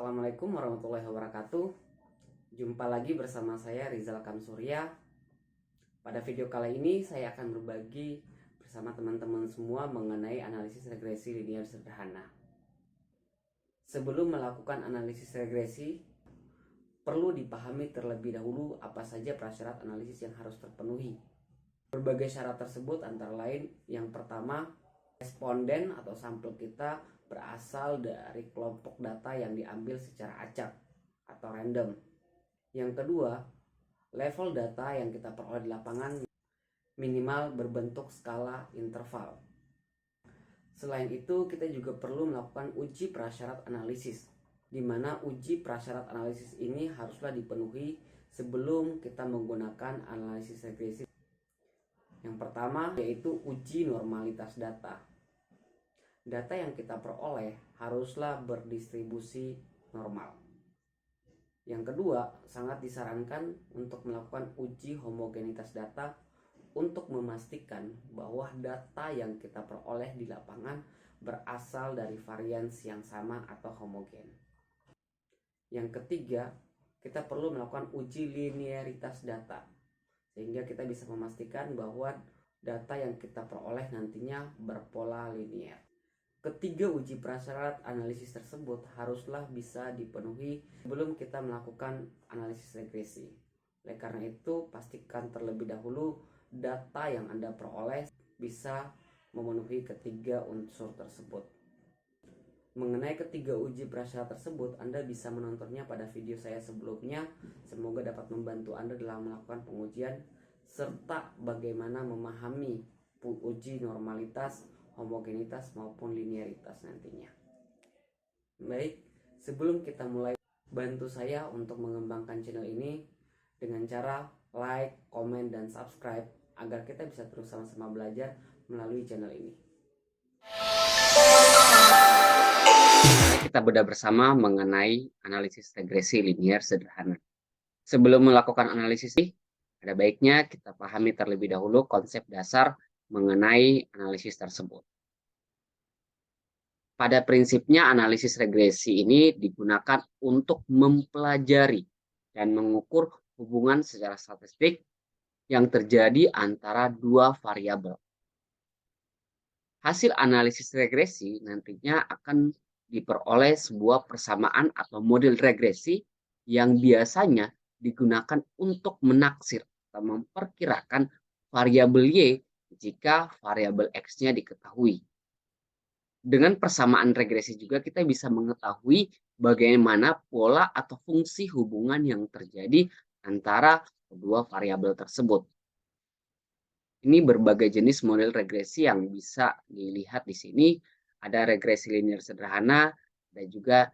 Assalamualaikum warahmatullahi wabarakatuh. Jumpa lagi bersama saya Rizal Kamsurya. Pada video kali ini saya akan berbagi bersama teman-teman semua mengenai analisis regresi linear sederhana. Sebelum melakukan analisis regresi, perlu dipahami terlebih dahulu apa saja prasyarat analisis yang harus terpenuhi. Berbagai syarat tersebut antara lain, yang pertama, responden atau sampel kita berasal dari kelompok data yang diambil secara acak atau random. Yang kedua, level data yang kita peroleh di lapangan minimal berbentuk skala interval. Selain itu, kita juga perlu melakukan uji prasyarat analisis, di mana uji prasyarat analisis ini haruslah dipenuhi sebelum kita menggunakan analisis regresi. Yang pertama yaitu uji normalitas data. Data yang kita peroleh haruslah berdistribusi normal. Yang kedua, sangat disarankan untuk melakukan uji homogenitas data untuk memastikan bahwa data yang kita peroleh di lapangan berasal dari varians yang sama atau homogen. Yang ketiga, kita perlu melakukan uji linearitas data, sehingga kita bisa memastikan bahwa data yang kita peroleh nantinya berpola linear. Ketiga uji prasyarat analisis tersebut haruslah bisa dipenuhi sebelum kita melakukan analisis regresi. Oleh karena itu, pastikan terlebih dahulu data yang Anda peroleh bisa memenuhi ketiga unsur tersebut. Mengenai ketiga uji prasyarat tersebut, Anda bisa menontonnya pada video saya sebelumnya. Semoga dapat membantu Anda dalam melakukan pengujian serta bagaimana memahami uji normalitas, homogenitas maupun linearitas nantinya. Baik, sebelum kita mulai, bantu saya untuk mengembangkan channel ini dengan cara like, komen, dan subscribe agar kita bisa terus sama-sama belajar melalui channel ini. Mari kita bedah bersama mengenai analisis regresi linear sederhana. Sebelum melakukan analisis ini, ada baiknya kita pahami terlebih dahulu konsep dasar mengenai analisis tersebut. Pada prinsipnya, analisis regresi ini digunakan untuk mempelajari dan mengukur hubungan secara statistik yang terjadi antara dua variabel. Hasil analisis regresi nantinya akan diperoleh sebuah persamaan atau model regresi yang biasanya digunakan untuk menaksir atau memperkirakan variabel Y jika variabel X-nya diketahui. Dengan persamaan regresi juga kita bisa mengetahui bagaimana pola atau fungsi hubungan yang terjadi antara kedua variabel tersebut. Ini berbagai jenis model regresi yang bisa dilihat di sini. Ada regresi linear sederhana dan juga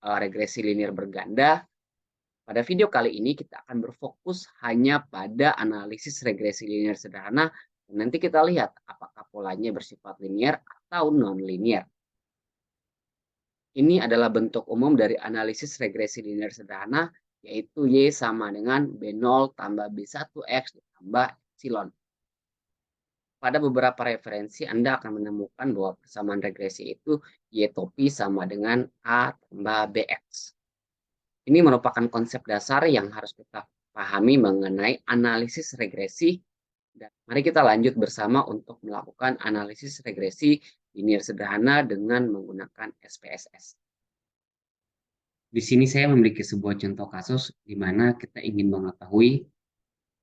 regresi linear berganda. Pada video kali ini kita akan berfokus hanya pada analisis regresi linear sederhana. Nanti kita lihat apakah polanya bersifat linear atau non-linear. Ini adalah bentuk umum dari analisis regresi linear sederhana, yaitu Y sama dengan B0 tambah B1X ditambah epsilon. Pada beberapa referensi Anda akan menemukan bahwa persamaan regresi itu Y topi sama dengan A tambah BX. Ini merupakan konsep dasar yang harus kita pahami mengenai analisis regresi. Dan mari kita lanjut bersama untuk melakukan analisis regresi linear sederhana dengan menggunakan SPSS. Di sini saya memiliki sebuah contoh kasus di mana kita ingin mengetahui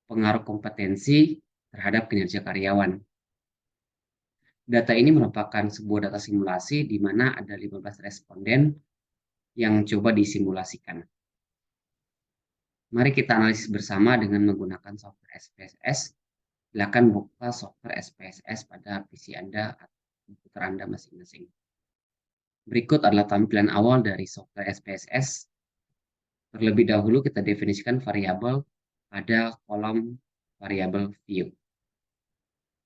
pengaruh kompetensi terhadap kinerja karyawan. Data ini merupakan sebuah data simulasi di mana ada 15 responden yang coba disimulasikan. Mari kita analisis bersama dengan menggunakan software SPSS. Silakan buka software SPSS pada PC Anda atau komputer Anda masing-masing. Berikut adalah tampilan awal dari software SPSS. Terlebih dahulu kita definisikan variabel pada kolom variabel view.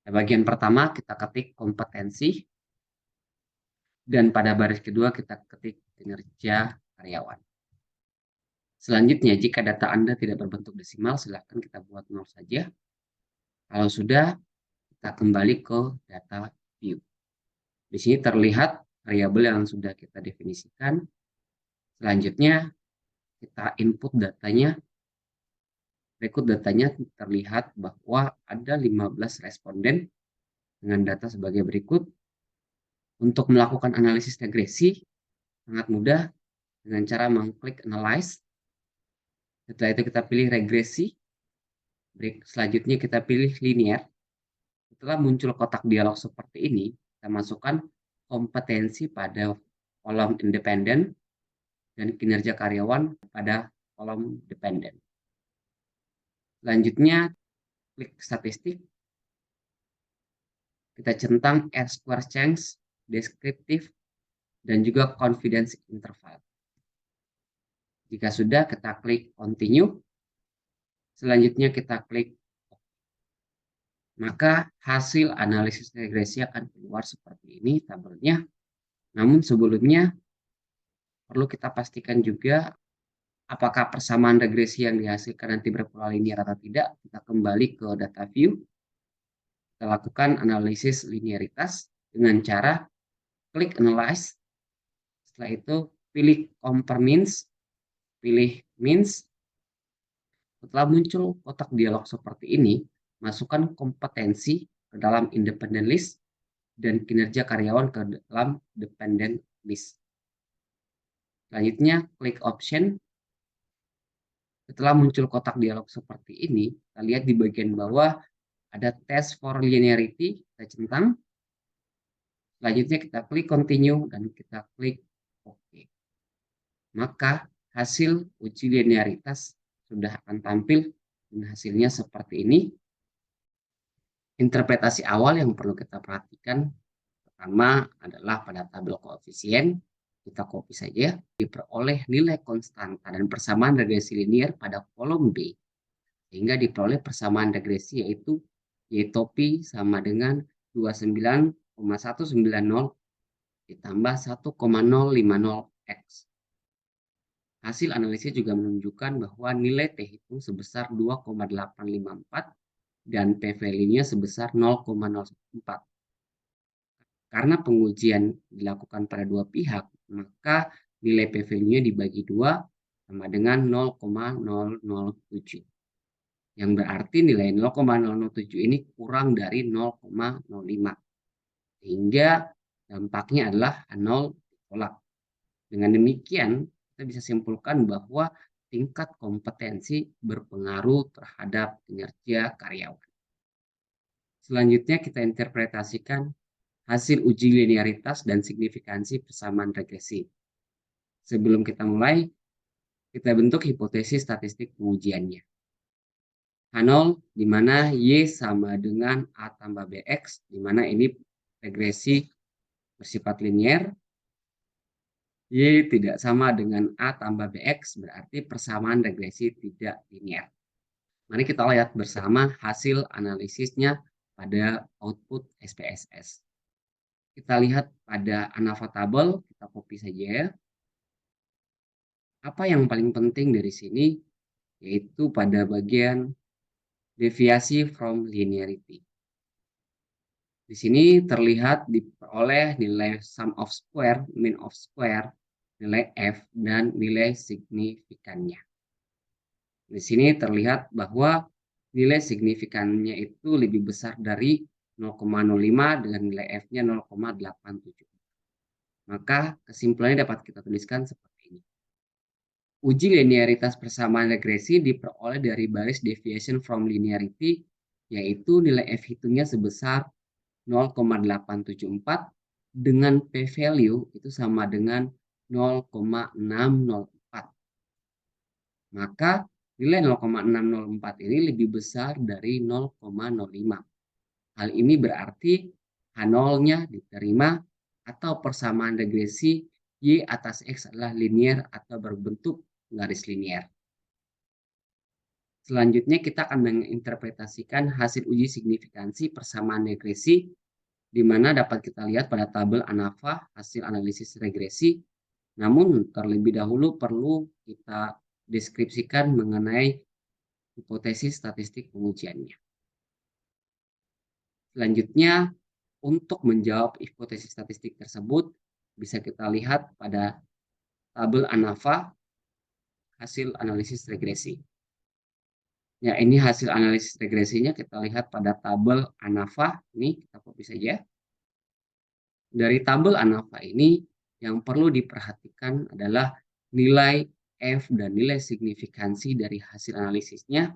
Pada bagian pertama kita ketik kompetensi dan pada baris kedua kita ketik kinerja karyawan. Selanjutnya jika data Anda tidak berbentuk desimal silakan kita buat 0 saja. Kalau sudah kita kembali ke data view. Di sini terlihat variabel yang sudah kita definisikan. Selanjutnya kita input datanya. Berikut datanya terlihat bahwa ada 15 responden dengan data sebagai berikut. Untuk melakukan analisis regresi sangat mudah dengan cara mengklik analyze. Setelah itu kita pilih regresi. Selanjutnya kita pilih linear. Setelah muncul kotak dialog seperti ini, kita masukkan kompetensi pada kolom independen dan kinerja karyawan pada kolom dependen. Selanjutnya, klik statistik. Kita centang R-square change, deskriptif, dan juga confidence interval. Jika sudah, kita klik continue. Selanjutnya kita klik OK. Maka hasil analisis regresi akan keluar seperti ini tabelnya. Namun sebelumnya perlu kita pastikan juga apakah persamaan regresi yang dihasilkan nanti berpola linear atau tidak. Kita kembali ke data view. Kita lakukan analisis linearitas dengan cara klik analyze. Setelah itu pilih compare means, pilih means. Setelah muncul kotak dialog seperti ini, masukkan kompetensi ke dalam independent list dan kinerja karyawan ke dalam dependent list. Selanjutnya klik option. Setelah muncul kotak dialog seperti ini, kita lihat di bagian bawah ada test for linearity, kita centang. Selanjutnya kita klik continue dan kita klik OK. Maka hasil uji linearitas sudah akan tampil dan hasilnya seperti ini. Interpretasi awal yang perlu kita perhatikan pertama adalah pada tabel koefisien. Kita copy saja, diperoleh nilai konstanta dan persamaan regresi linear pada kolom B. Sehingga diperoleh persamaan regresi yaitu Y topi sama dengan 29,190 ditambah 1,050x. Hasil analisis juga menunjukkan bahwa nilai T hitung sebesar 2,854 dan p-value-nya sebesar 0,04. Karena pengujian dilakukan pada dua pihak, maka nilai p-value-nya dibagi 2 sama dengan 0,007. Yang berarti nilai 0,007 ini kurang dari 0,05. Sehingga dampaknya adalah 0 ditolak. Dengan demikian, kita bisa simpulkan bahwa tingkat kompetensi berpengaruh terhadap kinerja karyawan. Selanjutnya kita interpretasikan hasil uji linearitas dan signifikansi persamaan regresi. Sebelum kita mulai, kita bentuk hipotesis statistik pengujiannya. H0 di mana Y sama dengan A tambah BX, di mana ini regresi bersifat linear. Y tidak sama dengan A tambah BX, berarti persamaan regresi tidak linear. Mari kita lihat bersama hasil analisisnya pada output SPSS. Kita lihat pada ANAVA tabel, kita copy saja ya. Apa yang paling penting dari sini? Yaitu pada bagian deviasi from linearity. Di sini terlihat diperoleh nilai sum of square, mean of square, nilai F, dan nilai signifikannya. Di sini terlihat bahwa nilai signifikannya itu lebih besar dari 0,05 dengan nilai F-nya 0,87. Maka kesimpulannya dapat kita tuliskan seperti ini. Uji linearitas persamaan regresi diperoleh dari baris deviation from linearity, yaitu nilai F hitungnya sebesar 0,874 dengan p-value itu sama dengan 0,604. Maka nilai 0,604 ini lebih besar dari 0,05. Hal ini berarti H0-nya diterima atau persamaan regresi Y atas X adalah linear atau berbentuk garis linear. Selanjutnya kita akan menginterpretasikan hasil uji signifikansi persamaan regresi, di mana dapat kita lihat pada tabel ANAVA hasil analisis regresi. Namun terlebih dahulu perlu kita deskripsikan mengenai hipotesis statistik pengujiannya. Selanjutnya, untuk menjawab hipotesis statistik tersebut, bisa kita lihat pada tabel ANAVA hasil analisis regresi. Ya, ini hasil analisis regresinya kita lihat pada tabel ANAVA. Ini kita copy saja. Dari tabel ANAVA ini yang perlu diperhatikan adalah nilai F dan nilai signifikansi dari hasil analisisnya.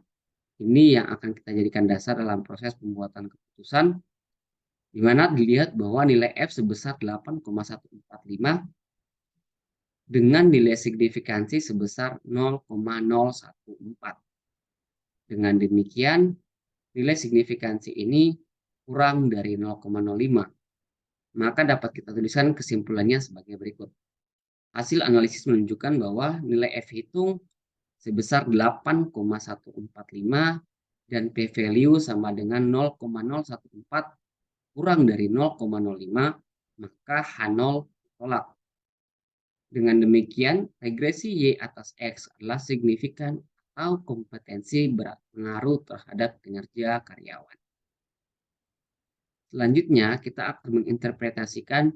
Ini yang akan kita jadikan dasar dalam proses pembuatan keputusan, di mana dilihat bahwa nilai F sebesar 8,145 dengan nilai signifikansi sebesar 0,014. Dengan demikian, nilai signifikansi ini kurang dari 0,05. Maka dapat kita tuliskan kesimpulannya sebagai berikut. Hasil analisis menunjukkan bahwa nilai F hitung sebesar 8,145 dan p-value sama dengan 0,014 kurang dari 0,05, maka H0 ditolak. Dengan demikian, regresi Y atas X adalah signifikan atau kompetensi berpengaruh terhadap kinerja karyawan. Selanjutnya, kita akan menginterpretasikan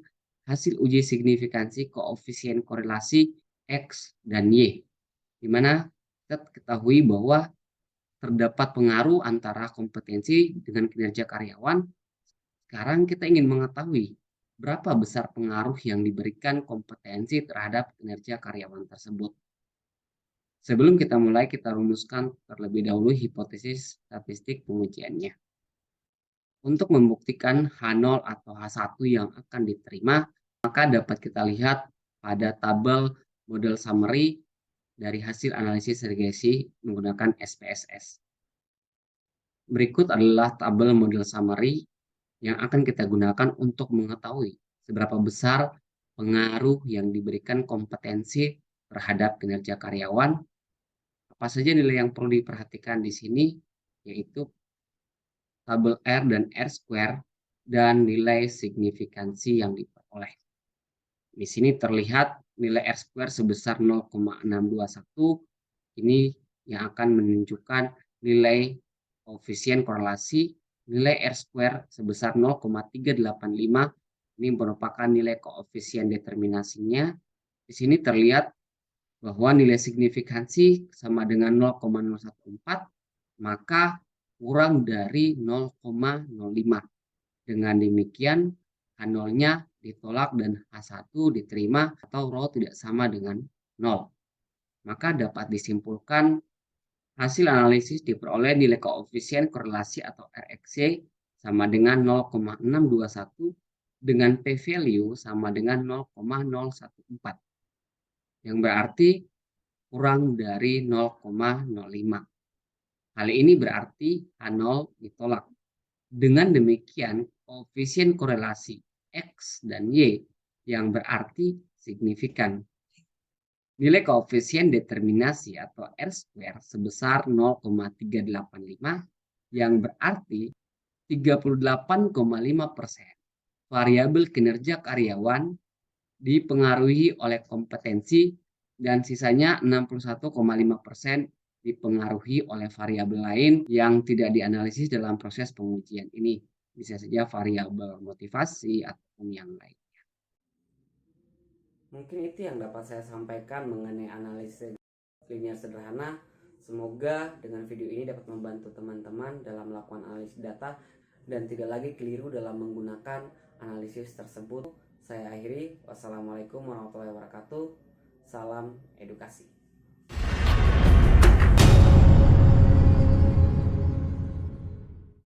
hasil uji signifikansi koefisien korelasi X dan Y, di mana kita ketahui bahwa terdapat pengaruh antara kompetensi dengan kinerja karyawan. Sekarang kita ingin mengetahui berapa besar pengaruh yang diberikan kompetensi terhadap kinerja karyawan tersebut. Sebelum kita mulai, kita rumuskan terlebih dahulu hipotesis statistik pengujiannya. Untuk membuktikan H0 atau H1 yang akan diterima, maka dapat kita lihat pada tabel model summary dari hasil analisis regresi menggunakan SPSS. Berikut adalah tabel model summary yang akan kita gunakan untuk mengetahui seberapa besar pengaruh yang diberikan kompetensi terhadap kinerja karyawan. Apa saja nilai yang perlu diperhatikan di sini, yaitu tabel R dan R square dan nilai signifikansi yang diperoleh. Di sini terlihat nilai R square sebesar 0,621. Ini yang akan menunjukkan nilai koefisien korelasi. Nilai R square sebesar 0,385. Ini merupakan nilai koefisien determinasinya. Di sini terlihat bahwa nilai signifikansi sama dengan 0,014, maka kurang dari 0,05. Dengan demikian, H0-nya ditolak dan H1 diterima atau rho tidak sama dengan 0. Maka dapat disimpulkan hasil analisis diperoleh nilai koefisien korelasi atau RxY sama dengan 0,621 dengan p-value sama dengan 0,014. Yang berarti kurang dari 0,05. Hal ini berarti H0 ditolak. Dengan demikian, koefisien korelasi X dan Y yang berarti signifikan. Nilai koefisien determinasi atau R square sebesar 0,385 yang berarti 38,5% variabel kinerja karyawan dipengaruhi oleh kompetensi dan sisanya 61,5% dipengaruhi oleh variabel lain yang tidak dianalisis dalam proses pengujian ini. Bisa saja variabel motivasi ataupun yang lain. Mungkin itu yang dapat saya sampaikan mengenai analisis linear sederhana. Semoga dengan video ini dapat membantu teman-teman dalam melakukan analisis data dan tidak lagi keliru dalam menggunakan analisis tersebut. Saya akhiri. Wassalamualaikum warahmatullahi wabarakatuh. Salam edukasi.